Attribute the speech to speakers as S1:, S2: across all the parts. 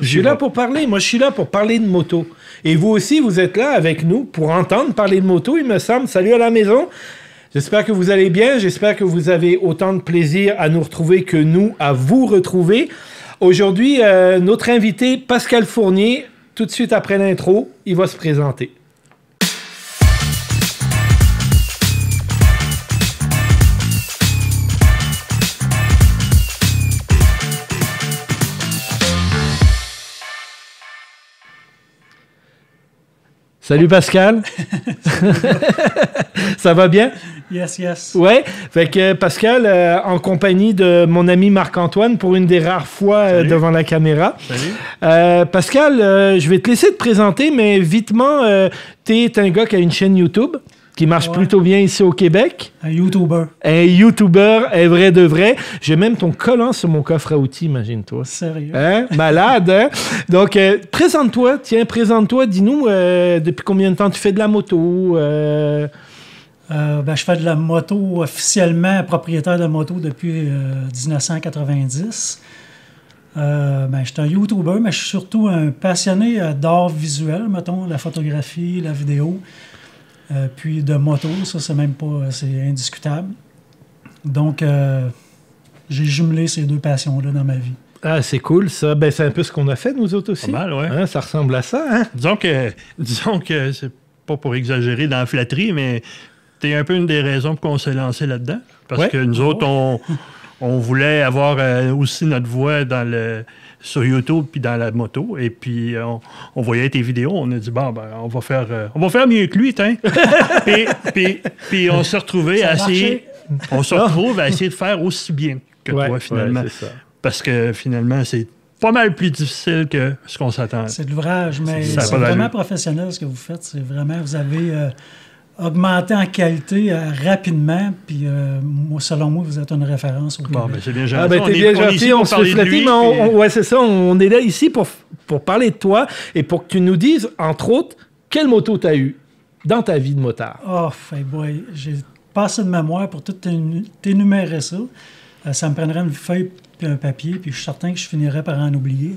S1: Je suis là pour parler. Moi, je suis là pour parler de moto. Et vous aussi, vous êtes là avec nous pour entendre parler de moto, il me semble. Salut à la maison. J'espère que vous allez bien. J'espère que vous avez autant de plaisir à nous retrouver que nous à vous retrouver. Aujourd'hui, notre invité, Pascal Fournier, tout de suite après l'intro, il va se présenter. Salut Pascal. Ça va bien?
S2: Yes, yes.
S1: Ouais. Fait que Pascal, en compagnie de mon ami Marc-Antoine, pour une des rares fois devant la caméra.
S2: Salut.
S1: Pascal, je vais te laisser te présenter, mais vitement, t'es un gars qui a une chaîne YouTube qui marche plutôt bien ici au Québec.
S2: Un YouTuber.
S1: Un YouTuber, un vrai de vrai. J'ai même ton collant sur mon coffre à outils, imagine-toi.
S2: Sérieux?
S1: Hein? Malade, hein? Donc, présente-toi. Tiens, présente-toi. Dis-nous, depuis combien de temps tu fais de la moto?
S2: Je fais de la moto officiellement, propriétaire de moto depuis 1990. Je suis un YouTuber, mais je suis surtout un passionné d'art visuel, mettons, la photographie, la vidéo. Puis de moto, ça, c'est même pas... c'est indiscutable. Donc, j'ai jumelé ces deux passions-là dans ma vie.
S1: Ah, c'est cool, ça. Ben, c'est un peu ce qu'on a fait, nous autres aussi.
S3: Pas mal, ouais.
S1: Hein, ça ressemble à ça, hein?
S3: Disons que c'est pas pour exagérer dans la flatterie, mais t'es un peu une des raisons pour qu'on s'est lancé là-dedans. Parce que nous autres, on voulait avoir aussi notre voix sur YouTube puis dans la moto. Et puis, on voyait tes vidéos. On a dit, on va faire mieux que lui, tiens. puis on s'est retrouvé à essayer... On se retrouve à essayer de faire aussi bien que toi, finalement.
S1: Ouais, c'est ça.
S3: Parce que, finalement, c'est pas mal plus difficile que ce qu'on s'attendait.
S2: C'est de l'ouvrage, mais c'est vraiment professionnel ce que vous faites. C'est vraiment... Vous avez... augmenter en qualité rapidement, puis selon moi, vous êtes une référence au Québec.
S3: Bon, c'est bien gentil.
S1: T'es bien gentil, on se fait flatter, mais c'est ça, on est là ici pour parler de toi et pour que tu nous dises, entre autres, quelle moto tu as eu dans ta vie de motard.
S2: Boy, j'ai pas assez de mémoire pour tout t'énumérer ça. Ça me prendrait une feuille et un papier, puis je suis certain que je finirais par en oublier.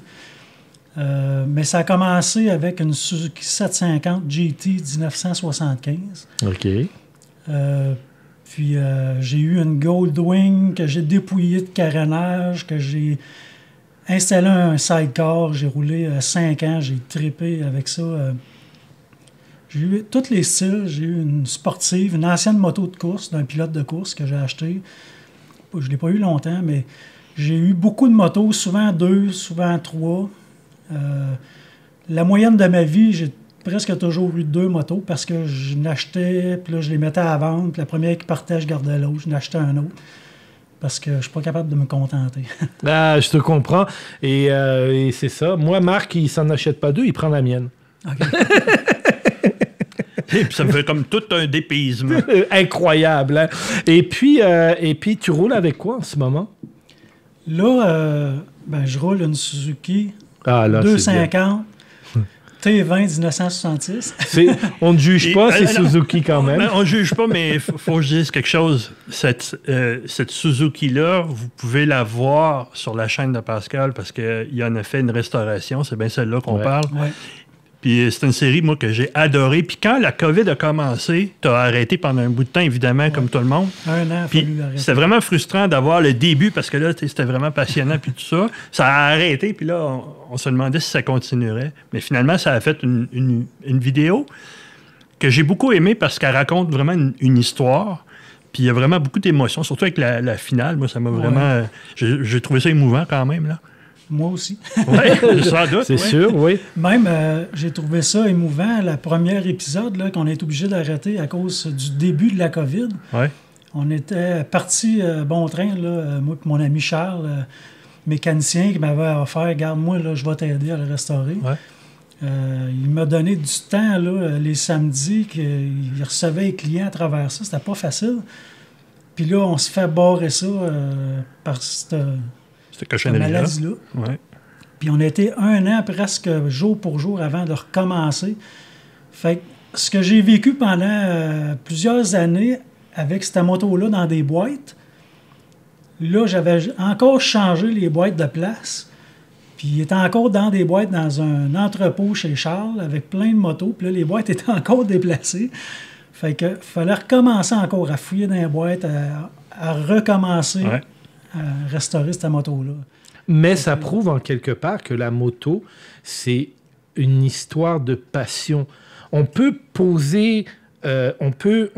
S2: Mais ça a commencé avec une Suzuki 750 GT 1975.
S1: OK.
S2: Puis j'ai eu une Goldwing que j'ai dépouillée de carénage, que j'ai installé un sidecar. J'ai roulé 5 ans, j'ai trippé avec ça. J'ai eu tous les styles. J'ai eu une sportive, une ancienne moto de course d'un pilote de course que j'ai acheté. Je ne l'ai pas eu longtemps, mais j'ai eu beaucoup de motos, souvent 2, souvent 3. La moyenne de ma vie, j'ai presque toujours eu 2 motos parce que je n'achetais, puis là, je les mettais à vendre, puis la première qui partait, je gardais l'autre, je n'achetais un autre parce que je suis pas capable de me contenter.
S1: Je te comprends. Et c'est ça. Moi, Marc, il s'en achète pas 2, il prend la mienne.
S2: OK.
S3: Et puis ça me fait comme tout un dépaysement.
S1: Incroyable, hein? Et puis, tu roules avec quoi en ce moment?
S2: Là, je roule une Suzuki 250 T20 1966.
S1: On ne juge pas, c'est Suzuki quand même.
S3: On ne juge pas, mais il faut que je dise quelque chose. Cette Suzuki-là, vous pouvez la voir sur la chaîne de Pascal parce qu'il en a fait une restauration. C'est bien celle-là qu'on parle.
S2: Ouais.
S3: Puis c'est une série, moi, que j'ai adorée. Puis quand la COVID a commencé, tu as arrêté pendant un bout de temps, évidemment, comme tout le monde.
S2: 1 an,
S3: puis c'était vraiment frustrant d'avoir le début parce que là, c'était vraiment passionnant puis tout ça. Ça a arrêté, puis là, on se demandait si ça continuerait. Mais finalement, ça a fait une vidéo que j'ai beaucoup aimée parce qu'elle raconte vraiment une histoire. Puis il y a vraiment beaucoup d'émotions, surtout avec la finale. Moi, ça m'a vraiment... J'ai trouvé ça émouvant quand même, là.
S2: Moi aussi.
S3: Oui, sans doute.
S1: C'est sûr, oui.
S2: Même, j'ai trouvé ça émouvant, le premier épisode, là, qu'on est obligé d'arrêter à cause du début de la COVID.
S3: Oui.
S2: On était partis bon train, là, moi et mon ami Charles, mécanicien, qui m'avait offert « Regarde-moi, là, je vais t'aider à le restaurer.
S3: Ouais. »
S2: Il m'a donné du temps, là, les samedis, qu'il recevait les clients à travers ça. C'était pas facile. Puis là, on se fait barrer ça par cette maladie-là.
S3: Ouais.
S2: Puis on a été 1 an presque jour pour jour avant de recommencer. Fait que ce que j'ai vécu pendant plusieurs années avec cette moto-là dans des boîtes, là, j'avais encore changé les boîtes de place. Puis il était encore dans des boîtes dans un entrepôt chez Charles avec plein de motos. Puis là, les boîtes étaient encore déplacées. Fait que fallait recommencer encore à fouiller dans les boîtes, à recommencer à restaurer cette moto-là.
S1: Mais ça prouve en quelque part que la moto, c'est une histoire de passion. On peut poser, on peut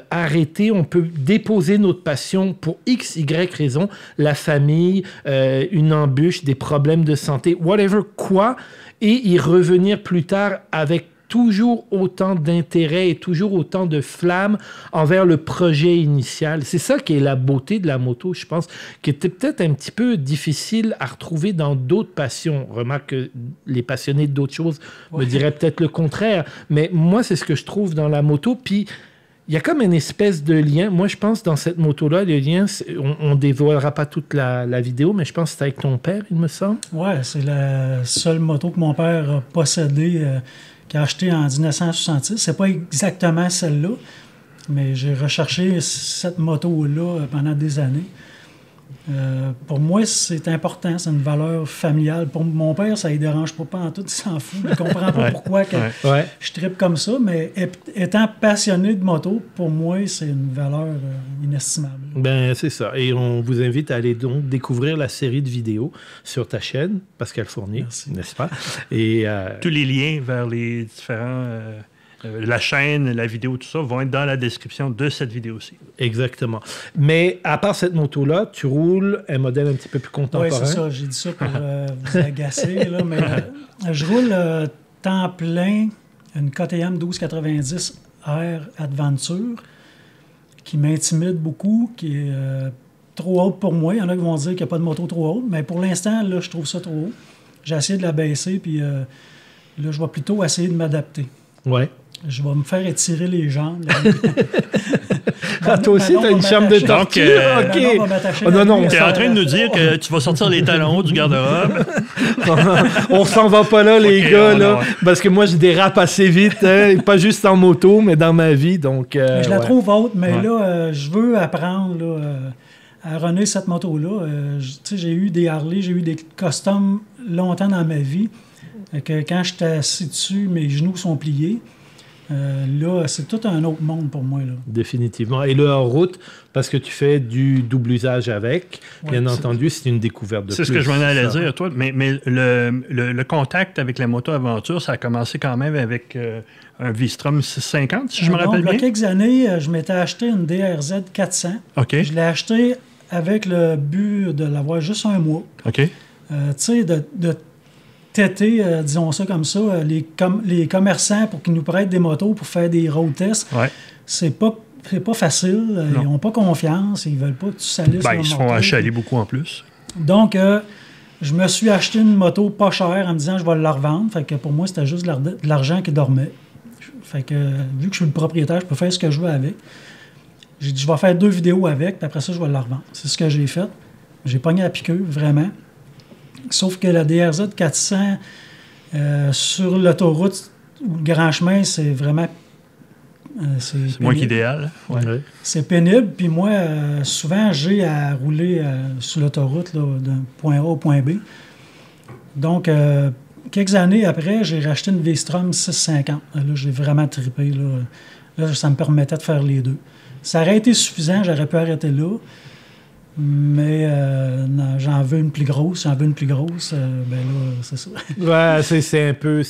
S1: arrêter, on peut déposer notre passion pour X, Y raison, la famille, une embûche, des problèmes de santé, whatever quoi, et y revenir plus tard avec toujours autant d'intérêt et toujours autant de flamme envers le projet initial. C'est ça qui est la beauté de la moto, je pense, qui était peut-être un petit peu difficile à retrouver dans d'autres passions. Remarque que les passionnés d'autres choses me diraient peut-être le contraire, mais moi, c'est ce que je trouve dans la moto, puis il y a comme une espèce de lien. Moi, je pense dans cette moto-là, le lien, on ne dévoilera pas toute la vidéo, mais je pense que c'était avec ton père, il me semble.
S2: Oui, c'est la seule moto que mon père a possédée, qu'il a achetée en 1966. C'est pas exactement celle-là, mais j'ai recherché cette moto-là pendant des années. Pour moi, c'est important, c'est une valeur familiale. Pour mon père, ça ne le dérange pas en tout, il s'en fout. Il ne comprend pas pourquoi je trippe comme ça, mais étant passionné de moto, pour moi, c'est une valeur inestimable.
S1: Ben c'est ça. Et on vous invite à aller donc découvrir la série de vidéos sur ta chaîne, Pascal Fournier, n'est-ce pas? Et,
S3: tous les liens vers les différents... la chaîne, la vidéo, tout ça, vont être dans la description de cette vidéo-ci.
S1: Exactement. Mais à part cette moto-là, tu roules un modèle un petit peu plus contemporain.
S2: Oui, c'est ça. J'ai dit ça pour vous agacer. Là, mais je roule temps plein une KTM 1290 R Adventure qui m'intimide beaucoup, qui est trop haute pour moi. Il y en a qui vont dire qu'il n'y a pas de moto trop haute, mais pour l'instant, là, je trouve ça trop haut. J'ai essayé de la baisser, puis là, je vais plutôt essayer de m'adapter.
S1: Oui.
S2: Je vais me faire étirer les jambes.
S1: Toi aussi, tu as une chambre de tortue. OK.
S3: Non, tu es en train de nous dire que tu vas sortir les talons hauts du garde-robe.
S1: On s'en va pas là, les gars, là, parce que moi, je dérape assez vite, hein, pas juste en moto, mais dans ma vie. Donc,
S2: je la trouve haute, mais là, je veux apprendre là, à runner cette moto-là. J'ai eu des Harley, j'ai eu des customs longtemps dans ma vie. Que quand je suis assis dessus, mes genoux sont pliés. Là, c'est tout un autre monde pour moi. Là.
S1: Définitivement. Et le hors-route, parce que tu fais du double usage avec, bien entendu, c'est une découverte de plus.
S3: C'est ce que je m'en allais dire, toi. Mais le contact avec la moto-aventure, ça a commencé quand même avec un V-Strom 650, si je me rappelle bien.
S2: Il y a quelques années, je m'étais acheté une DRZ 400.
S3: OK.
S2: Je l'ai acheté avec le but de l'avoir juste un mois.
S3: OK.
S2: Tu sais, de têter, disons ça comme ça, les commerçants pour qu'ils nous prêtent des motos pour faire des road tests. C'est pas facile. Ils n'ont pas confiance. Ils veulent pas que tu salisses
S3: ils se font achaler beaucoup en plus.
S2: Donc, je me suis acheté une moto pas chère en me disant je vais la revendre. Fait que pour moi, c'était juste de l'argent qui dormait. Fait que vu que je suis le propriétaire, je peux faire ce que je veux avec. J'ai dit je vais faire 2 vidéos avec, puis après ça, je vais la revendre. C'est ce que j'ai fait. J'ai pogné la piqûre, vraiment. Sauf que la DRZ 400, sur l'autoroute ou le grand chemin, c'est vraiment...
S3: c'est moins qu'idéal.
S1: Ouais.
S2: C'est pénible. Puis moi, souvent, j'ai à rouler sur l'autoroute là, d'un point A au point B. Donc, quelques années après, j'ai racheté une V-Strom 650. Là, j'ai vraiment trippé. Là, ça me permettait de faire les deux. Ça aurait été suffisant, j'aurais pu arrêter là. Mais non, j'en veux une plus grosse. Ben là, c'est ça.
S1: Ouais, c'est un peu...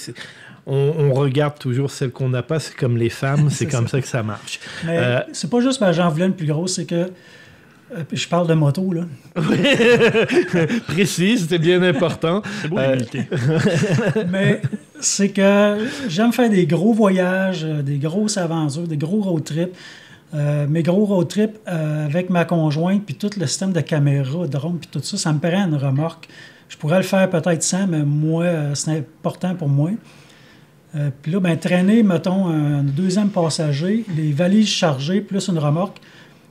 S1: On regarde toujours celle qu'on n'a pas. C'est comme les femmes, c'est comme ça que ça marche.
S2: Mais c'est pas juste parce que j'en voulais une plus grosse, c'est que... je parle de moto, là.
S1: Précise, c'est bien important.
S3: C'est beau l'humilité.
S2: Mais c'est que j'aime faire des gros voyages, des grosses aventures, des gros road trips. Mes gros road trips avec ma conjointe, puis tout le système de caméra, drone, puis tout ça, ça me paraît une remorque. Je pourrais le faire peut-être sans, mais moi, c'est important pour moi. Puis là, traîner, mettons, un deuxième passager, les valises chargées, plus une remorque,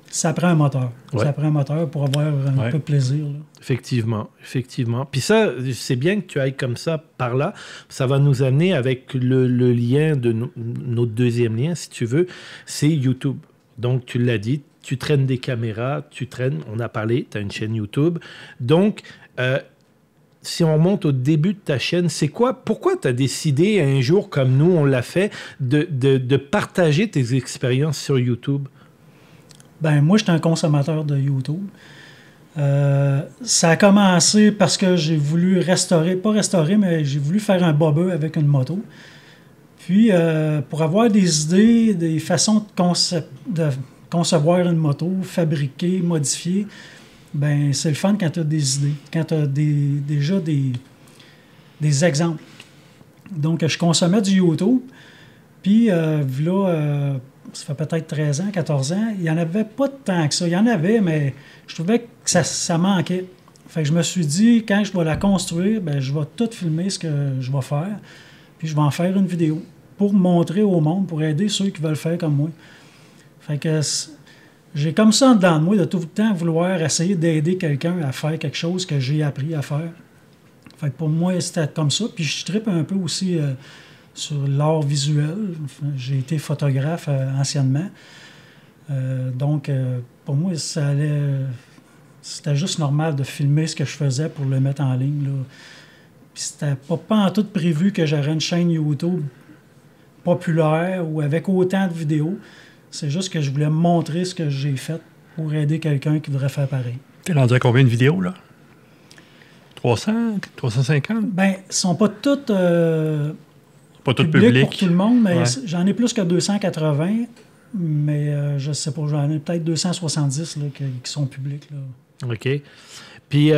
S2: ça prend un moteur.
S1: Ouais.
S2: Ça prend un moteur pour avoir un peu de plaisir. Là.
S1: Effectivement. Puis ça, c'est bien que tu ailles comme ça par là. Ça va nous amener avec le lien de notre deuxième lien, si tu veux, c'est YouTube. Donc, tu l'as dit, tu traînes des caméras, on a parlé, tu as une chaîne YouTube. Donc, si on remonte au début de ta chaîne, pourquoi tu as décidé un jour, comme nous, on l'a fait, de partager tes expériences sur YouTube?
S2: Ben moi, j'étais un consommateur de YouTube. Ça a commencé parce que j'ai voulu mais j'ai voulu faire un bobeux avec une moto. Puis, pour avoir des idées, des façons de concevoir une moto, fabriquer, modifier, ben c'est le fun quand tu as des idées, quand tu as déjà des exemples. Donc, je consommais du YouTube, puis là, ça fait peut-être 13 ans, 14 ans, il n'y en avait pas tant que ça. Il y en avait, mais je trouvais que ça manquait. Fait que je me suis dit, quand je vais la construire, ben, je vais tout filmer ce que je vais faire, puis je vais en faire une vidéo pour montrer au monde, pour aider ceux qui veulent faire comme moi. Fait que j'ai comme ça en dedans de moi de tout le temps vouloir essayer d'aider quelqu'un à faire quelque chose que j'ai appris à faire. Fait que pour moi, c'était comme ça. Puis je trippe un peu aussi sur l'art visuel. J'ai été photographe anciennement. Donc, pour moi, c'était juste normal de filmer ce que je faisais pour le mettre en ligne, là. Puis c'était pas en tout prévu que j'aurais une chaîne YouTube populaire ou avec autant de vidéos. C'est juste que je voulais montrer ce que j'ai fait pour aider quelqu'un qui voudrait faire pareil.
S3: T'es rendu à combien de vidéos, là? 300? 350?
S2: Ben, ils sont pas toutes
S3: pas toutes
S2: publiques pour tout le monde, mais
S3: ouais.
S2: J'en ai plus que 280, mais je sais pas, j'en ai peut-être 270 là, qui sont publics, là.
S1: OK. Puis,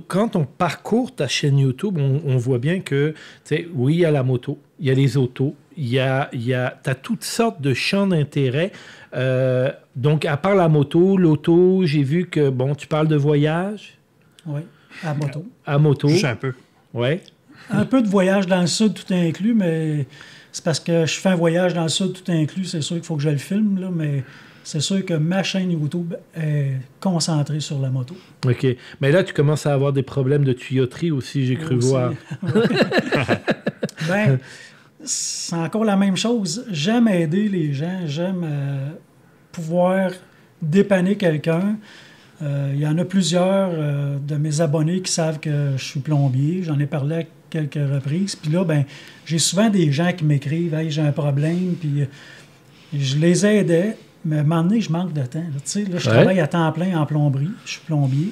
S1: quand on parcourt ta chaîne YouTube, on voit bien que, tu sais, oui, il y a la moto, il y a les autos, t'as toutes sortes de champs d'intérêt. Donc, à part la moto, l'auto, j'ai vu que, bon, tu parles de voyage.
S2: Oui, à moto.
S1: À moto.
S3: Juste un peu.
S1: Oui.
S2: Un peu de voyage dans le sud, tout inclus, mais c'est parce que je fais un voyage dans le sud, tout inclus. C'est sûr qu'il faut que je le filme, là, mais c'est sûr que ma chaîne YouTube est concentrée sur la moto.
S1: OK. Mais là, tu commences à avoir des problèmes de tuyauterie aussi, j'ai cru voir.
S2: Ben, c'est encore la même chose. J'aime aider les gens. J'aime pouvoir dépanner quelqu'un. Il y en a plusieurs de mes abonnés qui savent que je suis plombier. J'en ai parlé à quelques reprises. Puis là, ben, j'ai souvent des gens qui m'écrivent « Hey, j'ai un problème. » Puis je les aidais. Mais à un moment donné, je manque de temps. Là, je travaille à temps plein en plomberie. Je suis plombier.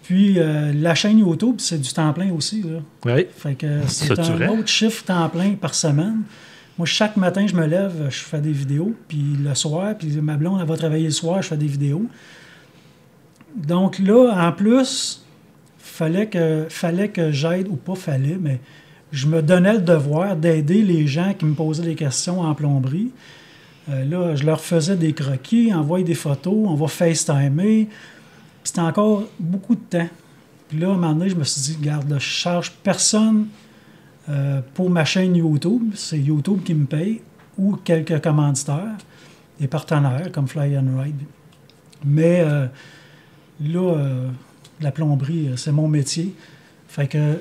S2: Puis la chaîne YouTube, c'est du temps plein aussi. Là.
S1: Oui.
S2: Fait que c'est un autre chiffre temps plein par semaine. Moi, chaque matin, je me lève, je fais des vidéos. Puis le soir, puis ma blonde, elle va travailler le soir, je fais des vidéos. Donc là, en plus, fallait que j'aide, ou pas fallait, mais je me donnais le devoir d'aider les gens qui me posaient des questions en plomberie. Là, je leur faisais des croquis, envoyer des photos, on va FaceTimer. C'était encore beaucoup de temps. Puis là, à un moment donné, je me suis dit, regarde, là, je ne charge personne pour ma chaîne YouTube. C'est YouTube qui me paye, ou quelques commanditaires, des partenaires comme Fly and Ride. Mais là, la plomberie, c'est mon métier. Fait que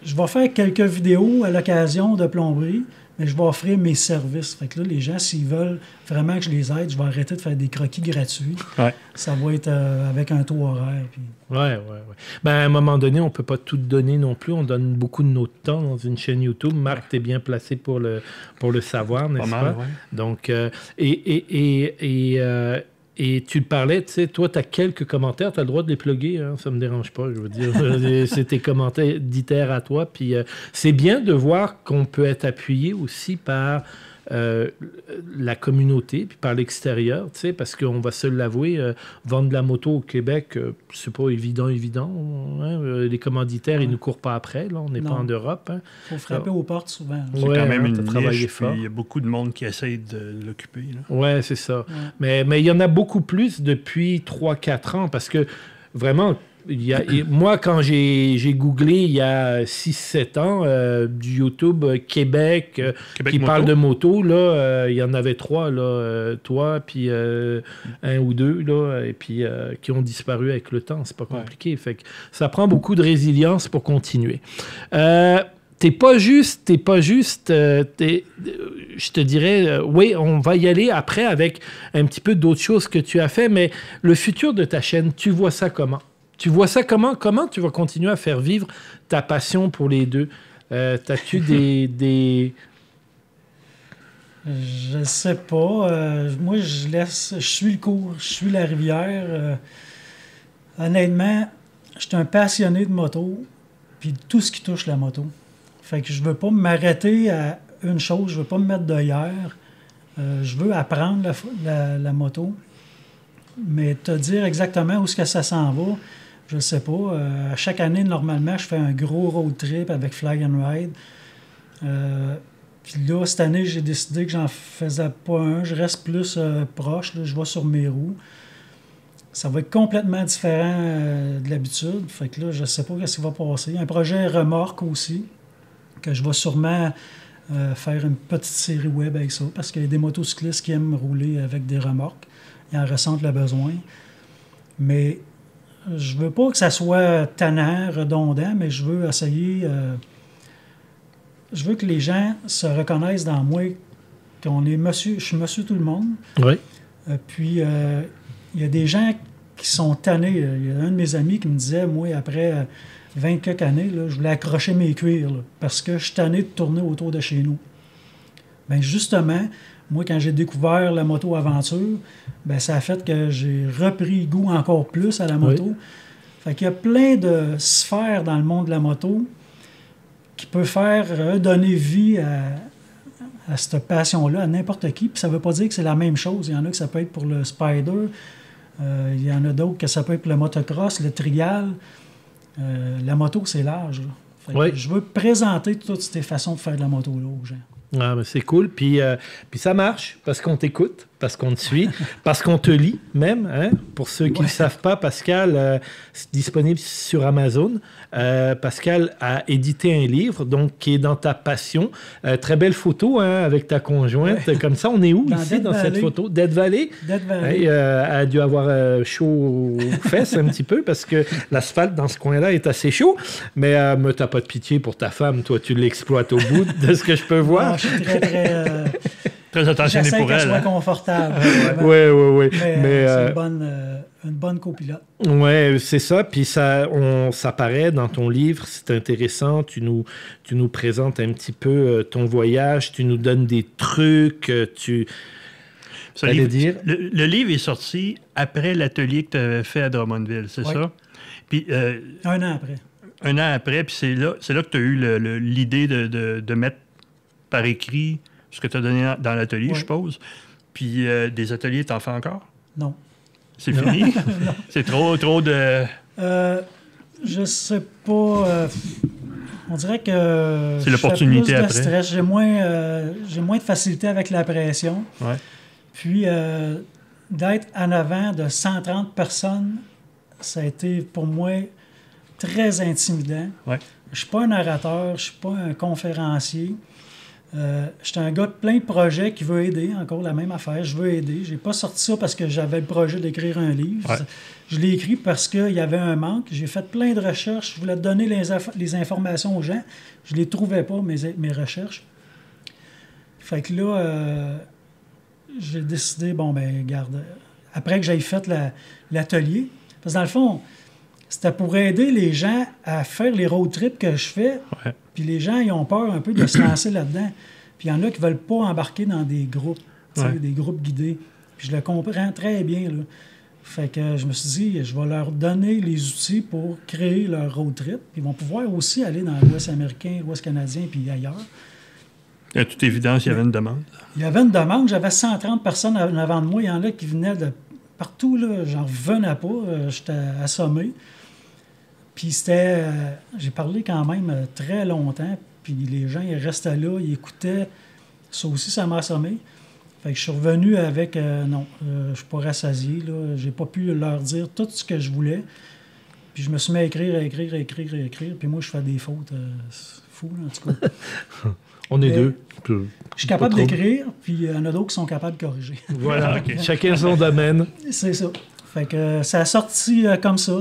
S2: je vais faire quelques vidéos à l'occasion de plomberie, mais je vais offrir mes services. Fait que là, les gens, s'ils veulent vraiment que je les aide, je vais arrêter de faire des croquis gratuits.
S3: Ouais.
S2: Ça va être avec un taux horaire. Puis...
S1: Oui. Ben, à un moment donné, on ne peut pas tout donner non plus. On donne beaucoup de notre temps dans une chaîne YouTube. Marc, tu es bien placé pour le savoir, n'est-ce pas?
S3: Ouais.
S1: Donc, et tu le parlais, tu sais, toi, tu as quelques commentaires, tu as le droit de les plugger, hein, ça ne me dérange pas, je veux dire. C'est tes commentaires à toi. Puis c'est bien de voir qu'on peut être appuyé aussi par la communauté, puis par l'extérieur, tu sais, parce qu'on va se l'avouer, vendre de la moto au Québec, c'est pas évident. Hein, les commanditaires, ils ne nous courent pas après, là, on n'est pas en Europe. Il
S2: faut frapper aux portes souvent.
S3: C'est quand même une niche, puis il y a beaucoup de monde qui essaie de l'occuper.
S1: Oui, c'est ça. Ouais. Mais il y en a beaucoup plus depuis 3-4 ans, parce que vraiment... moi, quand j'ai googlé il y a 6-7 ans, du YouTube Québec qui parle de moto, là, il y en avait 3, là, toi, puis 1 ou 2, là, et puis qui ont disparu avec le temps. C'est pas compliqué. Ouais. Fait que ça prend beaucoup de résilience pour continuer. T'es pas juste, je te dirais, oui, on va y aller après avec un petit peu d'autres choses que tu as fait, mais le futur de ta chaîne, tu vois ça comment? Tu vois ça comment? Comment tu vas continuer à faire vivre ta passion pour les deux? T'as-tu des...
S2: Je sais pas. Moi, je suis le cours, je suis la rivière. Honnêtement, je suis un passionné de moto, puis tout ce qui touche la moto. Fait que je veux pas m'arrêter à une chose, je veux pas me mettre d'œillère. Je veux apprendre la moto, mais te dire exactement où est-ce que ça s'en va, je sais pas. À chaque année, normalement, je fais un gros road trip avec Fly and Ride. Puis là, cette année, j'ai décidé que j'en faisais pas un. Je reste plus proche. Là, je vais sur mes roues. Ça va être complètement différent de l'habitude. Fait que là, je sais pas ce qui va passer. Un projet remorque aussi, que je vais sûrement faire une petite série web avec ça, parce qu'il y a des motocyclistes qui aiment rouler avec des remorques. Ils en ressentent le besoin. Mais je veux pas que ça soit tannant, redondant, mais je veux essayer... je veux que les gens se reconnaissent dans moi, qu'on est monsieur, je suis monsieur tout le monde.
S1: Oui.
S2: Puis, il y a des gens qui sont tannés. Il y a un de mes amis qui me disait, moi, après 20 quelques années, là, je voulais accrocher mes cuirs, là, parce que je suis tanné de tourner autour de chez nous. Bien, justement, moi, quand j'ai découvert la moto-aventure, bien, ça a fait que j'ai repris goût encore plus à la moto.
S1: Oui.
S2: Fait qu'il y a plein de sphères dans le monde de la moto qui peut faire donner vie à cette passion-là, à n'importe qui. Puis ça ne veut pas dire que c'est la même chose. Il y en a que ça peut être pour le Spider, il y en a d'autres que ça peut être pour le motocross, le trial. La moto, c'est large.
S1: Oui.
S2: Je veux présenter toutes ces façons de faire de la moto là aux gens.
S1: Ah, ben c'est cool. Puis ça marche parce qu'on t'écoute, parce qu'on te suit, parce qu'on te lit même. Hein? Pour ceux qui ne le savent pas, Pascal, c'est disponible sur Amazon. Pascal a édité un livre donc, qui est dans ta passion. Très belle photo hein, avec ta conjointe. Ouais. Comme ça, on est où ici dans cette photo? Death Valley.
S2: Death Valley.
S1: Elle a dû avoir chaud aux fesses un petit peu parce que l'asphalte dans ce coin-là est assez chaud. Mais tu n'as pas de pitié pour ta femme. Toi, tu l'exploites au bout de ce que je peux voir.
S2: Non, je suis très...
S3: Très attentionné pour elle.
S2: J'essaie qu'elle soit confortable.
S1: Oui.
S2: Mais c'est une bonne copilote.
S1: Oui, c'est ça. Puis ça paraît dans ton livre. C'est intéressant. Tu nous présentes un petit peu ton voyage. Tu nous donnes des trucs.
S3: Le livre est sorti après l'atelier que tu avais fait à Drummondville, c'est ça? Puis,
S2: un an après.
S3: Un an après. Puis c'est là que tu as eu l'idée de mettre par écrit ce que tu as donné dans l'atelier, je suppose. Puis des ateliers, t'en fais encore?
S2: Non.
S3: C'est fini? C'est trop de...
S2: je sais pas. On dirait que...
S3: C'est l'opportunité
S2: après.
S3: Stress.
S2: J'ai moins de facilité avec la pression.
S3: Ouais.
S2: Puis d'être en avant de 130 personnes, ça a été pour moi très intimidant.
S3: Ouais.
S2: Je suis pas un orateur, je suis pas un conférencier. J'étais un gars de plein de projets qui veut aider, encore la même affaire, je veux aider. J'ai pas sorti ça parce que j'avais le projet d'écrire un livre.
S3: Ouais.
S2: Je l'ai écrit parce qu'il y avait un manque. J'ai fait plein de recherches, je voulais donner les informations aux gens. Je les trouvais pas, mes recherches. Fait que là, j'ai décidé, regarde, après que j'aille fait l'atelier, parce que dans le fond, c'était pour aider les gens à faire les road trips que je fais.
S3: Ouais.
S2: Puis les gens, ils ont peur un peu de se lancer là-dedans. Puis il y en a qui ne veulent pas embarquer dans des groupes, des groupes guidés. Puis je le comprends très bien, là. Fait que je me suis dit, je vais leur donner les outils pour créer leur road trip. Puis ils vont pouvoir aussi aller dans l'Ouest américain, l'Ouest canadien, puis ailleurs.
S3: À toute évidence, il y avait une demande.
S2: Il y avait une demande. J'avais 130 personnes en avant de moi. Il y en a qui venaient de partout, là. J'en revenais pas. J'étais assommé. Puis c'était... j'ai parlé quand même très longtemps, puis les gens, ils restaient là, ils écoutaient. Ça aussi, ça m'a assommé. Fait que je suis revenu avec... non, je suis pas rassasié, là. J'ai pas pu leur dire tout ce que je voulais. Puis je me suis mis à écrire. Puis moi, je fais des fautes. C'est fou, là, en tout cas.
S1: On est deux.
S2: Je suis capable d'écrire, puis il y en a d'autres qui sont capables de corriger.
S1: Voilà, okay. Chacun son domaine.
S2: C'est ça. Fait que ça a sorti comme ça,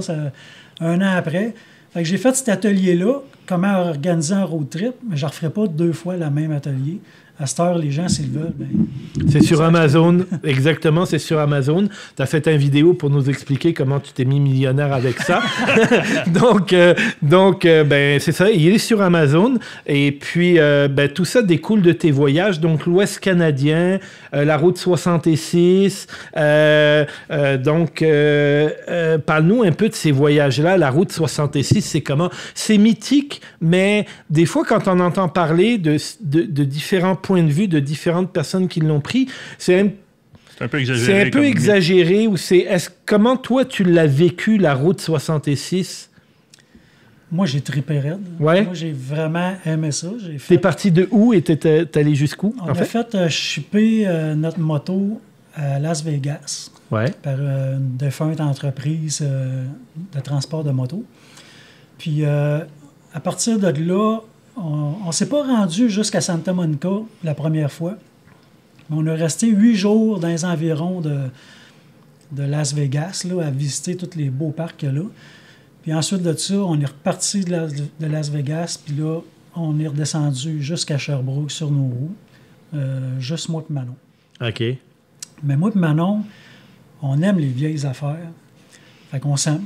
S2: un an après. Fait que j'ai fait cet atelier-là, comment organiser un road trip, mais je ne referai pas 2 fois le même atelier. À cette heure, les gens, s'ils veulent,
S1: c'est sur Amazon. Exactement, c'est sur Amazon. Tu as fait une vidéo pour nous expliquer comment tu t'es mis millionnaire avec ça. donc, c'est ça. Il est sur Amazon. Et puis, tout ça découle de tes voyages. Donc, l'Ouest canadien, la route 66. Parle-nous un peu de ces voyages-là. La route 66, c'est comment? C'est mythique, mais des fois, quand on entend parler de différents points de vue de différentes personnes qui l'ont pris, c'est un peu exagéré. C'est un peu exagéré. Comment toi, tu l'as vécu, la route 66?
S2: Moi, j'ai trippé raide.
S1: Ouais.
S2: Moi, j'ai vraiment aimé ça.
S1: T'es parti de où et t'es allé jusqu'où?
S2: On a fait shipper notre moto à Las Vegas par une défunte entreprise de transport de moto. Puis, à partir de là, on ne s'est pas rendu jusqu'à Santa Monica la première fois. On a resté 8 jours dans les environs de Las Vegas là, à visiter tous les beaux parcs qu'il y a là. Puis ensuite de ça, on est reparti de Las Vegas. Puis là, on est redescendu jusqu'à Sherbrooke sur nos roues. Juste moi et Manon.
S1: OK.
S2: Mais moi et Manon, on aime les vieilles affaires. Fait qu'on s'aime.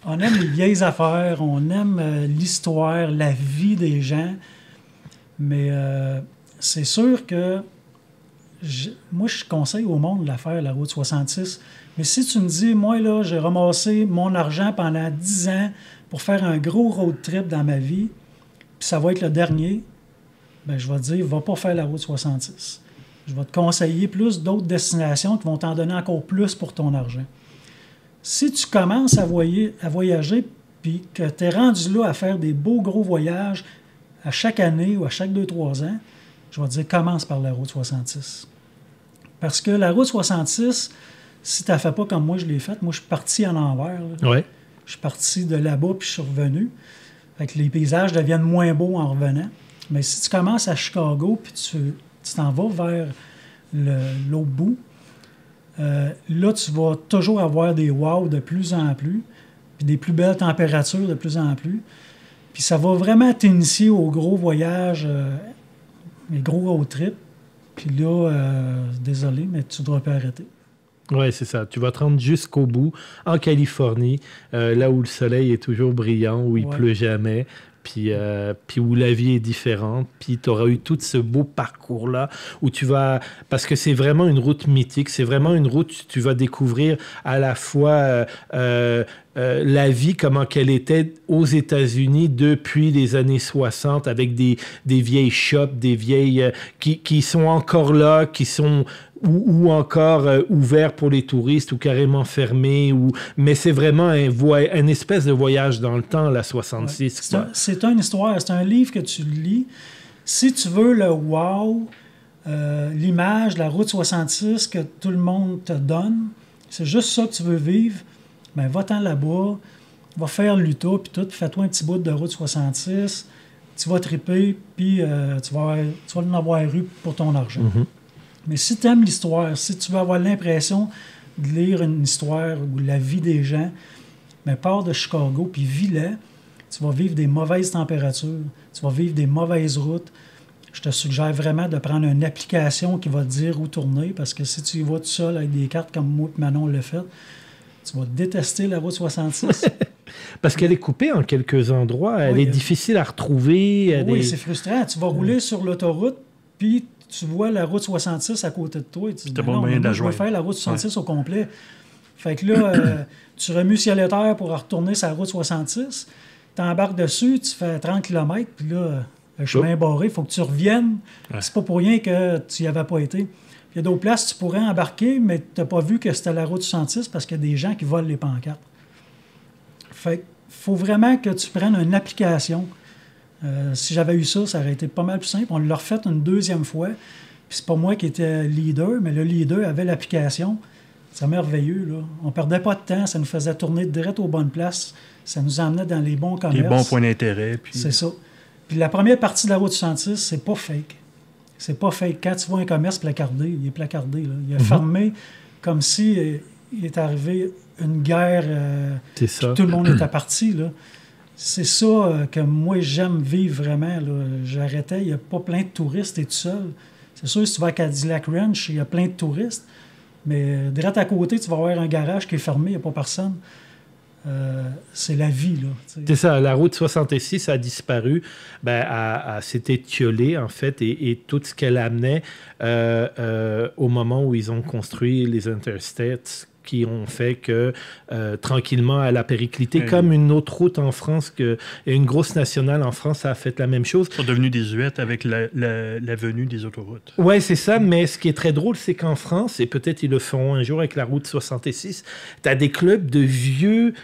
S2: On aime les vieilles affaires, on aime l'histoire, la vie des gens. Mais c'est sûr que moi, je conseille au monde de la faire, la route 66. Mais si tu me dis, moi, là, j'ai ramassé mon argent pendant 10 ans pour faire un gros road trip dans ma vie, puis ça va être le dernier, ben, je vais te dire, va pas faire la route 66. Je vais te conseiller plus d'autres destinations qui vont t'en donner encore plus pour ton argent. Si tu commences à voyager puis que tu es rendu là à faire des beaux gros voyages à chaque année ou à chaque 2-3 ans, je vais te dire, commence par la route 66. Parce que la route 66, si tu ne la fais pas comme moi je l'ai faite, moi je suis parti en envers.
S1: Ouais.
S2: Je suis parti de là-bas puis je suis revenu. Fait que les paysages deviennent moins beaux en revenant. Mais si tu commences à Chicago puis tu t'en vas vers l'autre bout, là, tu vas toujours avoir des wow de plus en plus, puis des plus belles températures de plus en plus. Puis ça va vraiment t'initier au gros voyage, les gros road trips. Puis là, désolé, mais tu devrais pas arrêter.
S1: Oui, c'est ça. Tu vas te rendre jusqu'au bout, en Californie, là où le soleil est toujours brillant, où il pleut jamais. Puis où la vie est différente, puis tu auras eu tout ce beau parcours-là, où tu vas... Parce que c'est vraiment une route mythique, c'est vraiment une route où tu vas découvrir à la fois la vie, comment qu'elle était aux États-Unis depuis les années 60, avec des vieilles shops, des vieilles... qui sont encore là, qui sont... Ou encore ouvert pour les touristes ou carrément fermé. Mais c'est vraiment un espèce de voyage dans le temps, la 66.
S2: Ouais. C'est une histoire, c'est un livre que tu lis. Si tu veux le wow, l'image, la route 66 que tout le monde te donne, c'est juste ça que tu veux vivre, bien, va-t'en là-bas, va faire l'Utah, puis tout, fais-toi un petit bout de route 66, tu vas triper, puis tu vas en avoir eu pour ton argent. Mm-hmm. Mais si tu aimes l'histoire, si tu veux avoir l'impression de lire une histoire ou la vie des gens, bien, pars de Chicago puis vis-la. Tu vas vivre des mauvaises températures, tu vas vivre des mauvaises routes. Je te suggère vraiment de prendre une application qui va te dire où tourner, parce que si tu y vas tout seul avec des cartes comme moi et Manon l'a fait, tu vas détester la route 66.
S1: Parce qu'elle est coupée en quelques endroits, elle est difficile à retrouver.
S2: Oui, c'est frustrant. Tu vas rouler sur l'autoroute, puis tu vois la route 66 à côté de toi et tu te dis, non, je vais faire la route 66 au complet. Fait que là, tu remues ciel et terre pour retourner sur la route 66, tu embarques dessus, tu fais 30 km, puis là, le chemin est barré, il faut que tu reviennes. Ouais. C'est pas pour rien que tu n'y avais pas été. Il y a d'autres places, tu pourrais embarquer, mais tu n'as pas vu que c'était la route 66 parce qu'il y a des gens qui volent les pancartes. Fait qu'il faut vraiment que tu prennes une application. Si j'avais eu ça, ça aurait été pas mal plus simple. On l'a refait une deuxième fois. Puis c'est pas moi qui étais leader, mais le leader avait l'application. C'est merveilleux, là. On perdait pas de temps. Ça nous faisait tourner direct aux bonnes places. Ça nous emmenait dans les bons commerces.
S3: Les bons points d'intérêt. Puis...
S2: C'est ça. Puis la première partie de la route 66, c'est pas fake. C'est pas fake. Quand tu vois un commerce placardé, il est placardé, là. Il est fermé comme si il est arrivé une guerre.
S1: C'est ça.
S2: Tout le monde était parti, là. c'est ça que moi, j'aime vivre vraiment. Là. J'arrêtais, il n'y a pas plein de touristes, t'es tout seul. C'est sûr, si tu vas à Cadillac Ranch, il y a plein de touristes. Mais direct à côté, tu vas avoir un garage qui est fermé, il n'y a pas personne. C'est la vie, là. T'sais.
S1: C'est ça, la route 66 a disparu, s'est étiolée, en fait, et tout ce qu'elle amenait au moment où ils ont construit les interstates qui ont fait que tranquillement elle a périclité, comme une autre route en France, et une grosse nationale en France a fait la même chose.
S3: Ils sont devenus désuètes avec la venue des autoroutes.
S1: Oui, c'est ça, mais ce qui est très drôle, c'est qu'en France, et peut-être ils le feront un jour avec la route 66, tu as des clubs de vieux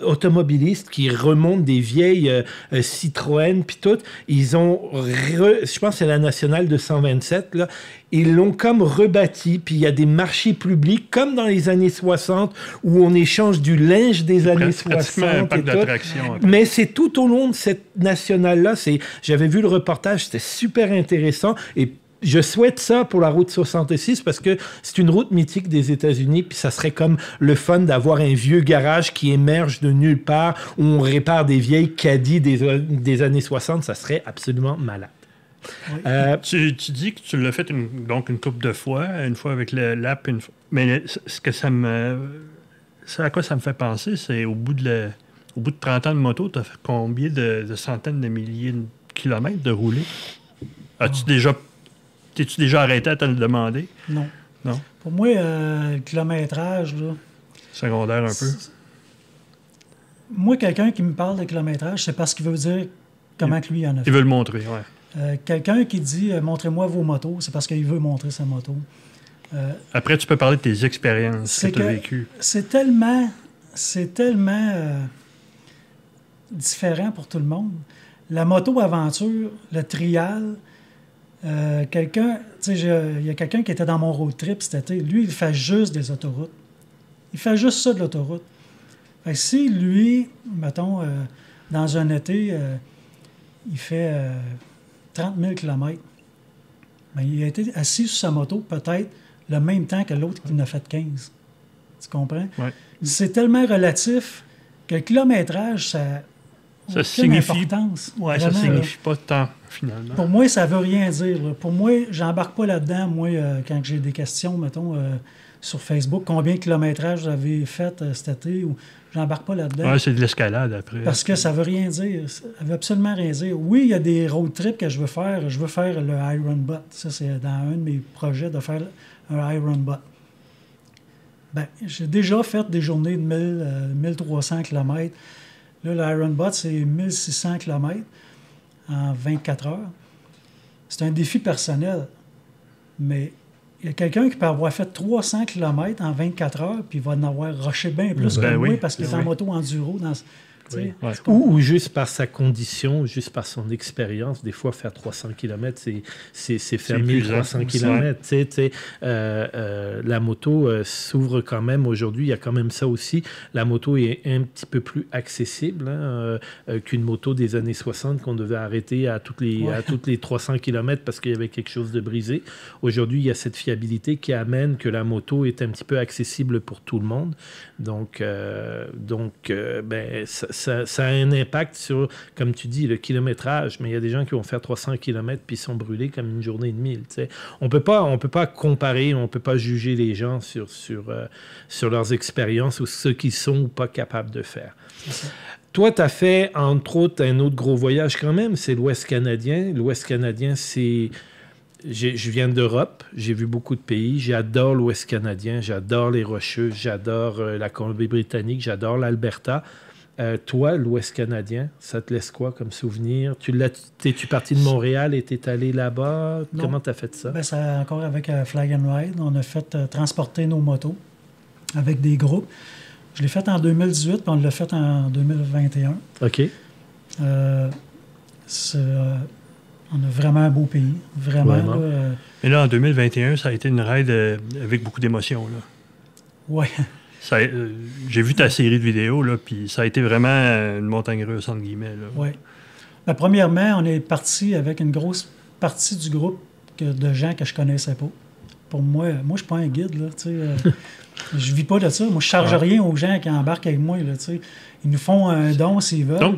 S1: automobilistes qui remontent des vieilles Citroën, puis tout. Ils ont, je pense que c'est la nationale 227, là, ils l'ont comme rebâti, puis il y a des marchés publics, comme dans les années 60, où on échange du linge des années 60.
S3: Un parc d'attractions.
S1: Mais c'est tout au long de cette nationale-là. J'avais vu le reportage, c'était super intéressant. Et je souhaite ça pour la route 66 parce que c'est une route mythique des États-Unis, puis ça serait comme le fun d'avoir un vieux garage qui émerge de nulle part, où on répare des vieilles caddies des années 60. Ça serait absolument malade.
S2: Oui.
S3: Tu dis que tu l'as fait donc une couple de fois, une fois avec l'app, mais ce que ça à quoi ça me fait penser, c'est au bout de 30 ans de moto, tu as fait combien de centaines de milliers de kilomètres de rouler? T'es-tu déjà arrêté à te le demander?
S2: Non.
S3: Non?
S2: Pour moi, le kilométrage, là...
S3: Secondaire un peu?
S2: Moi, quelqu'un qui me parle de kilométrage, c'est parce qu'il veut dire comment que lui en a fait.
S3: Il veut le montrer, oui.
S2: Quelqu'un qui dit « Montrez-moi vos motos », c'est parce qu'il veut montrer sa moto.
S3: Après, tu peux parler de tes expériences que tu as vécues.
S2: C'est tellement différent pour tout le monde. La moto-aventure, le trial, il y a quelqu'un qui était dans mon road trip cet été. Lui, il fait juste des autoroutes. Il fait juste ça de l'autoroute. Fait que si lui, mettons, dans un été, il fait 30 000 km, ben, il a été assis sur sa moto peut-être le même temps que l'autre qui en a fait 15. Tu comprends?
S3: Ouais.
S2: C'est tellement relatif que le kilométrage, ça n'a aucune importance.
S3: Oui, ça ne signifie pas tant, finalement.
S2: Pour moi, ça ne veut rien dire. Là. Pour moi, j'embarque pas là-dedans, moi, quand j'ai des questions, mettons, sur Facebook, combien de kilométrage vous avez fait cet été, ou j'embarque pas là-dedans.
S3: Oui, c'est de l'escalade après.
S2: Parce que ça ne veut rien dire. Ça ne veut absolument rien dire. Oui, il y a des road trips que je veux faire. Je veux faire le Iron Butt. Ça, c'est dans un de mes projets de faire un Iron Butt. Ben, j'ai déjà fait des journées de 1300 km. Là, l'Iron Butt, c'est 1600 km en 24 heures. C'est un défi personnel. Mais il y a quelqu'un qui peut avoir fait 300 km en 24 heures, puis il va en avoir rushé bien plus que moi parce qu'il est en moto enduro.
S1: Oui. Ouais. Ou juste par sa condition, juste par son expérience. Des fois, faire 300 km, c'est faire 1300 km. La moto s'ouvre quand même aujourd'hui. Il y a quand même ça aussi. La moto est un petit peu plus accessible qu'une moto des années 60 qu'on devait arrêter à toutes les 300 km parce qu'il y avait quelque chose de brisé. Aujourd'hui, il y a cette fiabilité qui amène que la moto est un petit peu accessible pour tout le monde. Donc ça a un impact sur, comme tu dis, le kilométrage, mais il y a des gens qui vont faire 300 km puis sont brûlés comme une journée et demie. T'sais. On peut pas comparer, on peut pas juger les gens sur leurs expériences ou ce qu'ils sont ou pas capables de faire. Toi, tu as fait, entre autres, un autre gros voyage quand même, c'est l'Ouest canadien. L'Ouest canadien, c'est... Je viens d'Europe, j'ai vu beaucoup de pays, j'adore l'Ouest canadien, j'adore les Rocheuses, j'adore la Colombie-Britannique, j'adore l'Alberta. Toi, l'Ouest canadien, ça te laisse quoi comme souvenir? T'es-tu parti de Montréal et t'es allé là-bas? Non. Comment t'as fait ça?
S2: Ben, c'est encore avec Flag and Ride. On a fait transporter nos motos avec des groupes. Je l'ai fait en 2018, puis on l'a fait en 2021.
S1: OK.
S2: On a vraiment un beau pays. Vraiment. Là,
S3: mais là, en 2021, ça a été une ride avec beaucoup d'émotions.
S2: Oui.
S3: J'ai vu ta série de vidéos, là, puis ça a été vraiment une montagne russe, entre guillemets.
S2: Oui. Ben, premièrement, on est parti avec une grosse partie du groupe de gens que je ne connaissais pas. pour moi, je suis pas un guide, là, tu sais. Je vis pas de ça. Moi, je charge rien aux gens qui embarquent avec moi, là, tu sais. Ils nous font un don s'ils veulent.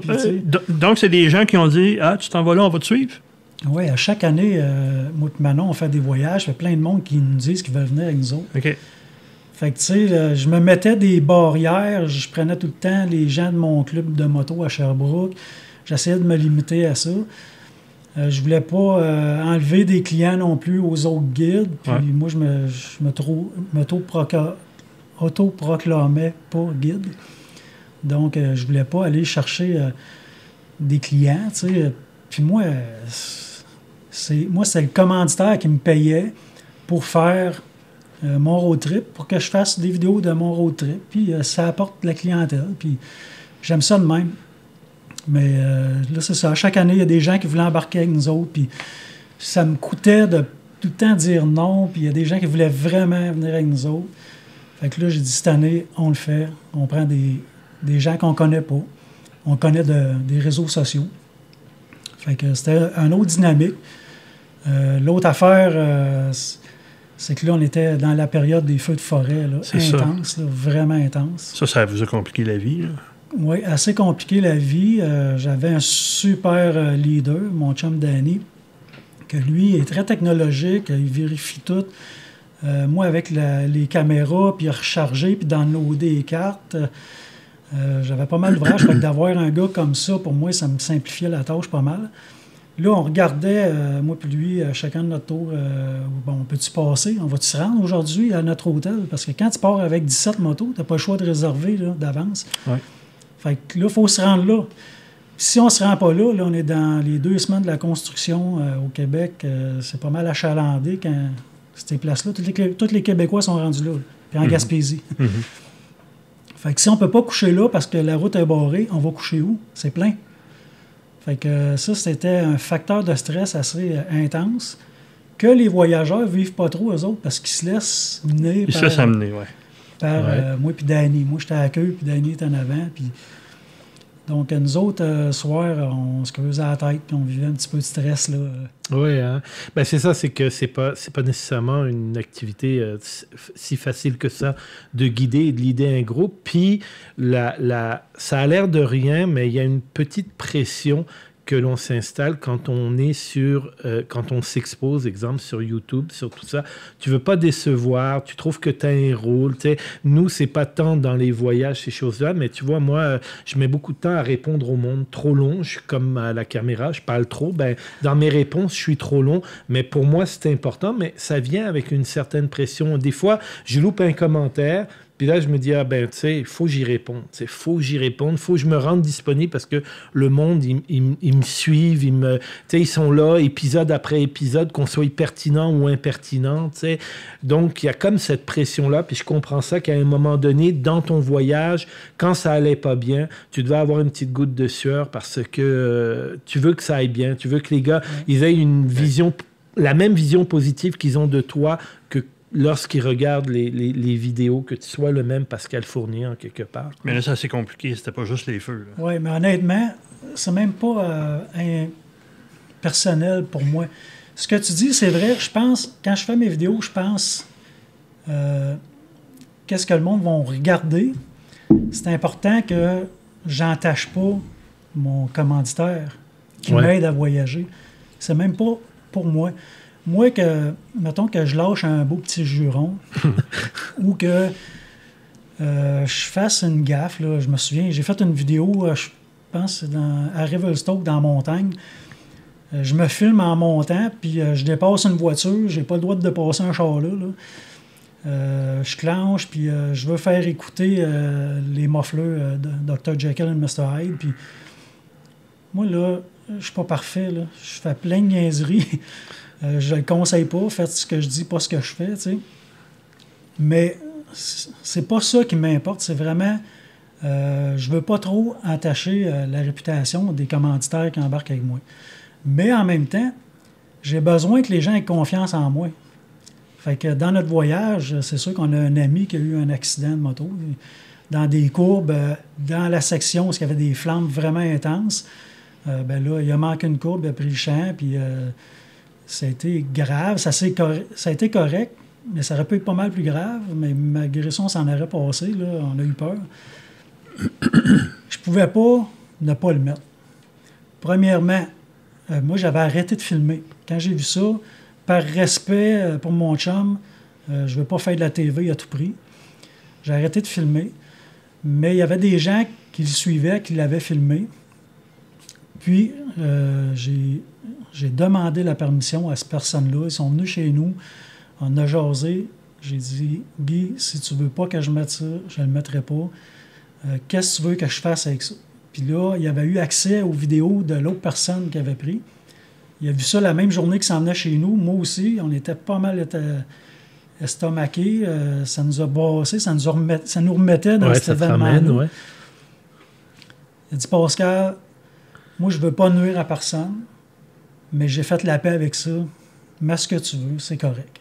S3: Donc, c'est des gens qui ont dit « Ah, tu t'en vas là, on va te suivre? »
S2: Oui, à chaque année, moi et Manon, on fait des voyages. Il y a plein de monde qui nous disent qu'ils veulent venir avec nous autres.
S3: OK.
S2: Fait que, tu sais, je me mettais des barrières. Je prenais tout le temps les gens de mon club de moto à Sherbrooke. J'essayais de me limiter à ça. Je voulais pas enlever des clients non plus aux autres guides. Puis moi, je m'auto-proclamais pas guide. Donc, je voulais pas aller chercher des clients, tu sais. Puis moi, c'est le commanditaire qui me payait pour faire mon road trip, pour que je fasse des vidéos de mon road trip. Puis ça apporte de la clientèle. Puis j'aime ça de même. Mais là, c'est ça. Chaque année, il y a des gens qui voulaient embarquer avec nous autres. Puis ça me coûtait de tout le temps dire non. Puis il y a des gens qui voulaient vraiment venir avec nous autres. Fait que là, j'ai dit, cette année, on le fait. On prend des gens qu'on connaît pas. On connaît des réseaux sociaux. Fait que c'était une autre dynamique. L'autre affaire, c'est que là, on était dans la période des feux de forêt, là, intense, là, vraiment intense.
S3: Ça vous a compliqué la vie, là?
S2: Oui, assez compliqué la vie. J'avais un super leader, mon chum Danny, que lui est très technologique, il vérifie tout. Moi, avec les caméras, puis recharger, puis downloader les cartes, j'avais pas mal d'ouvrage. Fait que d'avoir un gars comme ça, pour moi, ça me simplifiait la tâche pas mal. Là, on regardait, moi puis lui, chacun de notre tour, bon, peux-tu passer? On va-tu se rendre aujourd'hui à notre hôtel? Parce que quand tu pars avec 17 motos, t'as pas le choix de réserver là, d'avance.
S3: Ouais.
S2: Fait que là, il faut se rendre là. Puis si on ne se rend pas là, on est dans les 2 semaines de la construction au Québec. C'est pas mal achalandé quand ces places-là. Tous les Québécois sont rendus là. Puis en Gaspésie. Fait que si on ne peut pas coucher là parce que la route est barrée, on va coucher où? C'est plein. Fait que ça, c'était un facteur de stress assez intense que les voyageurs ne vivent pas trop, eux autres, parce qu'ils se laissent mener par moi puis Danny. Moi, j'étais à la queue, puis Danny était en avant. Puis... Donc, nous autres, ce soir, on se creusait la tête, puis on vivait un petit peu de stress, là.
S1: Oui, hein? Ben, c'est ça, c'est que c'est pas nécessairement une activité si facile que ça de guider et de leader un groupe. Puis, ça a l'air de rien, mais il y a une petite pression que l'on s'installe quand on est quand on s'expose, exemple, sur YouTube, sur tout ça. Tu veux pas décevoir, tu trouves que tu as un rôle. Tu sais, nous, c'est pas tant dans les voyages, ces choses-là, mais tu vois, moi, je mets beaucoup de temps à répondre au monde. Trop long, je suis comme à la caméra, je parle trop. Ben, dans mes réponses, je suis trop long, mais pour moi, c'est important, mais ça vient avec une certaine pression. Des fois, je loupe un commentaire, puis là, je me dis, tu sais, il faut que j'y réponde. Il faut que j'y réponde. Il faut que je me rende disponible parce que le monde, ils me suivent. Ils sont là, épisode après épisode, qu'on soit pertinent ou impertinent. T'sais. Donc, il y a comme cette pression-là. Puis je comprends ça qu'à un moment donné, dans ton voyage, quand ça allait pas bien, tu devais avoir une petite goutte de sueur parce que tu veux que ça aille bien. Tu veux que les gars, ils aient une vision, la même vision positive qu'ils ont de toi que lorsqu'ils regardent les vidéos, que tu sois le même Pascal Fournier en quelque part.
S3: Mais là, c'est assez compliqué. C'était pas juste les feux.
S2: Oui, mais honnêtement, c'est même pas personnel pour moi. Ce que tu dis, c'est vrai. Je pense, quand je fais mes vidéos, je pense qu'est-ce que le monde va regarder. C'est important que j'entache pas mon commanditaire qui m'aide à voyager. C'est même pas pour moi. Moi, mettons que je lâche un beau petit juron ou que je fasse une gaffe, là, je me souviens, j'ai fait une vidéo, je pense, à Revelstoke, dans la montagne. Je me filme en montant, puis je dépasse une voiture, j'ai pas le droit de dépasser un char là. Je clenche, puis je veux faire écouter les mufflers de Dr. Jekyll et Mr. Hyde, puis moi, là, je suis pas parfait, là. Je fais plein de niaiseries. Je le conseille pas, faites ce que je dis, pas ce que je fais, tu sais. Mais c'est pas ça qui m'importe, c'est vraiment... je veux pas trop entacher la réputation des commanditaires qui embarquent avec moi. Mais en même temps, j'ai besoin que les gens aient confiance en moi. Fait que dans notre voyage, c'est sûr qu'on a un ami qui a eu un accident de moto. Dans des courbes, dans la section où il y avait des flammes vraiment intenses, ben là, il a manqué une courbe, il a pris le champ, puis... ça a été grave, ça a été correct, mais ça aurait pu être pas mal plus grave, mais malgré ça, on s'en aurait passé, là, on a eu peur. Je pouvais pas ne pas le mettre. Premièrement, moi, j'avais arrêté de filmer. Quand j'ai vu ça, par respect pour mon chum, je ne veux pas faire de la TV à tout prix. J'ai arrêté de filmer. Mais il y avait des gens qui le suivaient, qui l'avaient filmé. Puis, j'ai demandé la permission à cette personne-là. Ils sont venus chez nous. On a jasé. J'ai dit, Guy, si tu veux pas que je mette ça, je ne le mettrai pas. Qu'est-ce que tu veux que je fasse avec ça? Puis là, il avait eu accès aux vidéos de l'autre personne qui avait pris. Il a vu ça la même journée qu'il s'en venait chez nous. Moi aussi, on était pas mal estomaqués. Ça nous a bassé, ça nous remettait dans cet événement-là. Ouais. Il a dit, Pascal, moi, je veux pas nuire à personne, mais j'ai fait la paix avec ça. Mets ce que tu veux, c'est correct.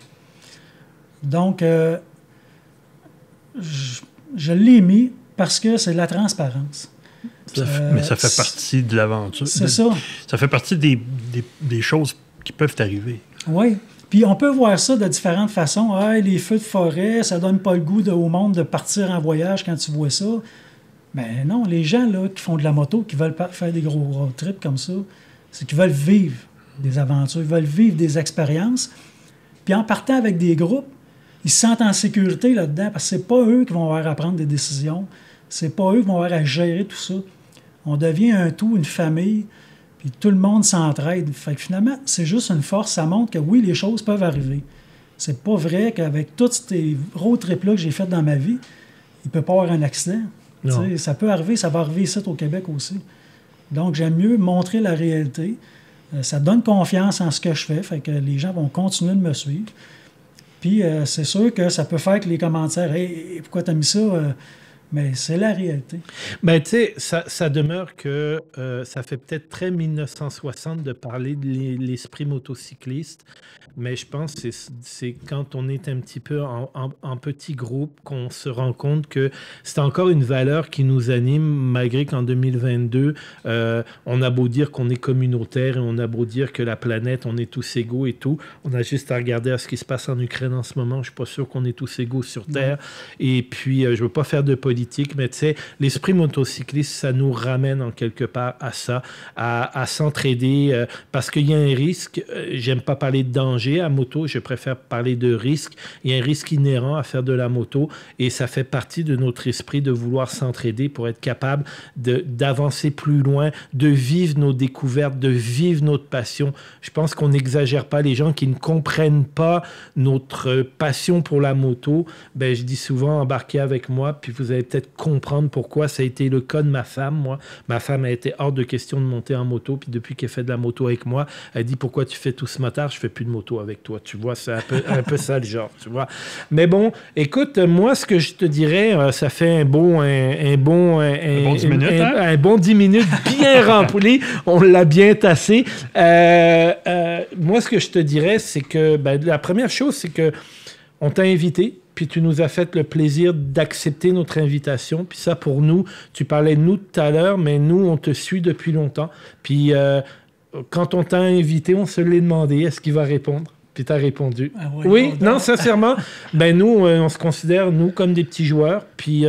S2: Donc, je l'ai mis parce que c'est de la transparence.
S3: Mais ça fait partie de l'aventure.
S2: C'est ça.
S3: Ça fait partie des choses qui peuvent arriver.
S2: Oui. Puis on peut voir ça de différentes façons. Ah, les feux de forêt, ça donne pas le goût au monde de partir en voyage quand tu vois ça. Mais non, les gens là, qui font de la moto, qui veulent faire des gros road trips comme ça, c'est qu'ils veulent vivre des aventures, ils veulent vivre des expériences. Puis en partant avec des groupes, ils se sentent en sécurité là-dedans parce que c'est pas eux qui vont avoir à prendre des décisions. C'est pas eux qui vont avoir à gérer tout ça. On devient un tout, une famille, puis tout le monde s'entraide. Fait que finalement, c'est juste une force. Ça montre que oui, les choses peuvent arriver. C'est pas vrai qu'avec tous ces road trips-là que j'ai fait dans ma vie, il peut pas y avoir un accident. Ça peut arriver, ça va arriver ici au Québec aussi. Donc, j'aime mieux montrer la réalité. Ça donne confiance en ce que je fais, fait que les gens vont continuer de me suivre. Puis, c'est sûr que ça peut faire que les commentaires « Hey, pourquoi t'as mis ça? » Mais c'est la réalité.
S1: Ben, tu sais, ça demeure que ça fait peut-être très 1960 de parler de l'esprit motocycliste, mais je pense que c'est quand on est un petit peu en petit groupe qu'on se rend compte que c'est encore une valeur qui nous anime, malgré qu'en 2022, on a beau dire qu'on est communautaire et on a beau dire que la planète, on est tous égaux et tout. On a juste à regarder à ce qui se passe en Ukraine en ce moment. Je ne suis pas sûr qu'on est tous égaux sur Terre. Et puis, je ne veux pas faire de politique, mais tu sais, l'esprit motocycliste, ça nous ramène en quelque part à ça, à s'entraider, parce qu'il y a un risque. J'aime pas parler de danger à moto, je préfère parler de risque. Il y a un risque inhérent à faire de la moto et ça fait partie de notre esprit de vouloir s'entraider pour être capable d'avancer plus loin, de vivre nos découvertes, de vivre notre passion. Je pense qu'on n'exagère pas. Les gens qui ne comprennent pas notre passion pour la moto, ben, je dis souvent, embarquez avec moi, puis vous allez peut-être comprendre pourquoi. Ça a été le cas de ma femme, moi. Ma femme a été hors de question de monter en moto, puis depuis qu'elle fait de la moto avec moi, elle dit, pourquoi tu fais tout ce motard? Je fais plus de moto avec toi. Tu vois, c'est un peu ça le genre, tu vois. Mais bon, écoute, moi, ce que je te dirais, ça fait un bon 10 minutes, un bon 10 minutes bien rempli. On l'a bien tassé. Moi, ce que je te dirais, c'est que la première chose, c'est que on t'a invité, puis tu nous as fait le plaisir d'accepter notre invitation. Puis ça, pour nous, tu parlais de nous tout à l'heure, mais nous, on te suit depuis longtemps. Puis quand on t'a invité, on se l'est demandé, est-ce qu'il va répondre? Puis tu as répondu. Ah oui, non, sincèrement, nous, on se considère, nous, comme des petits joueurs. Puis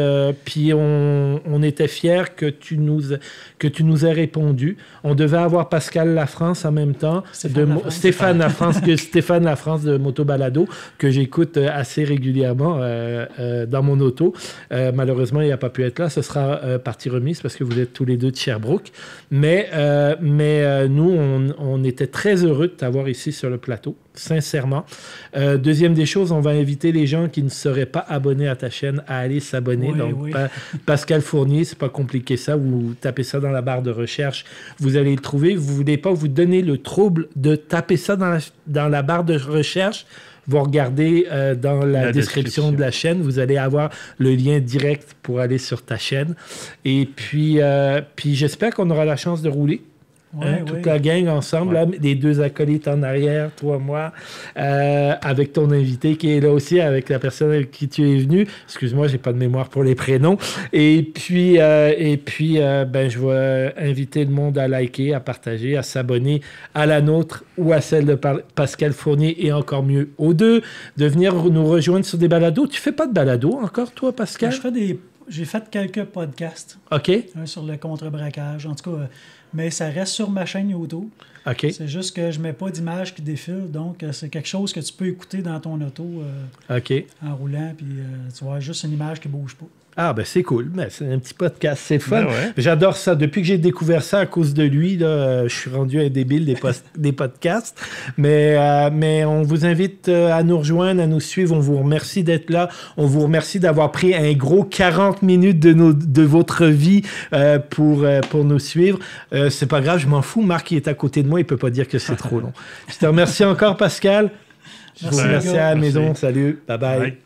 S1: on était fiers que tu nous aies répondu. On devait avoir Pascal Lafrance en même temps. Stéphane Lafrance de Moto Balado, que j'écoute assez régulièrement dans mon auto. Malheureusement, il n'a pas pu être là. Ce sera partie remise parce que vous êtes tous les deux de Sherbrooke. Mais nous, on était très heureux de t'avoir ici sur le plateau. Sincèrement. Deuxième des choses, on va inviter les gens qui ne seraient pas abonnés à ta chaîne à aller s'abonner. Oui. Pascal Fournier, c'est pas compliqué ça. Vous tapez ça dans la barre de recherche, vous allez le trouver. Vous ne voulez pas vous donner le trouble de taper ça dans la barre de recherche. Vous regardez dans la description de la chaîne, vous allez avoir le lien direct pour aller sur ta chaîne. Et puis j'espère qu'on aura la chance de rouler. Toute la gang ensemble, là, les deux acolytes en arrière, toi, moi, avec ton invité qui est là aussi, avec la personne avec qui tu es venu. Excuse-moi, j'ai pas de mémoire pour les prénoms. Et puis, je vais inviter le monde à liker, à partager, à s'abonner à la nôtre ou à celle de Pascal Fournier et encore mieux aux deux, de venir nous rejoindre sur des balados. Tu fais pas de balados encore, toi, Pascal?
S2: J'ai fait quelques podcasts.
S1: OK.
S2: Un sur le contre-braquage. En tout cas, mais ça reste sur ma chaîne YouTube.
S1: OK.
S2: C'est juste que je mets pas d'image qui défile. Donc, c'est quelque chose que tu peux écouter dans ton auto
S1: OK.
S2: en roulant. Puis tu vois juste une image qui bouge pas.
S1: Ah, ben c'est cool. Ben, c'est un petit podcast. C'est fun.
S3: Ben ouais.
S1: J'adore ça. Depuis que j'ai découvert ça à cause de lui, là, je suis rendu un débile des podcasts. Mais on vous invite à nous rejoindre, à nous suivre. On vous remercie d'être là. On vous remercie d'avoir pris un gros 40 minutes de votre vie pour nous suivre. C'est pas grave, je m'en fous. Marc, il est à côté de moi. Il peut pas dire que c'est trop long. Je te remercie encore, Pascal. Je vous remercie à la maison. Salut. Bye-bye.
S3: Bye.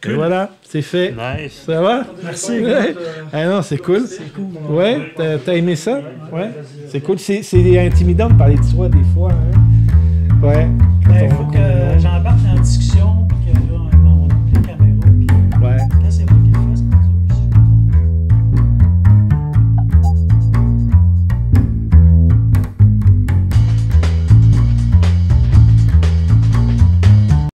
S1: Et voilà, c'est fait.
S3: Nice.
S1: Ça va?
S2: Merci.
S1: Ouais. Ah non, c'est cool.
S2: C'est cool.
S1: Ouais, t'as aimé ça? Ouais. C'est cool. C'est intimidant de parler de soi des fois. Hein? Ouais.
S2: Il faut que j'embarque en discussion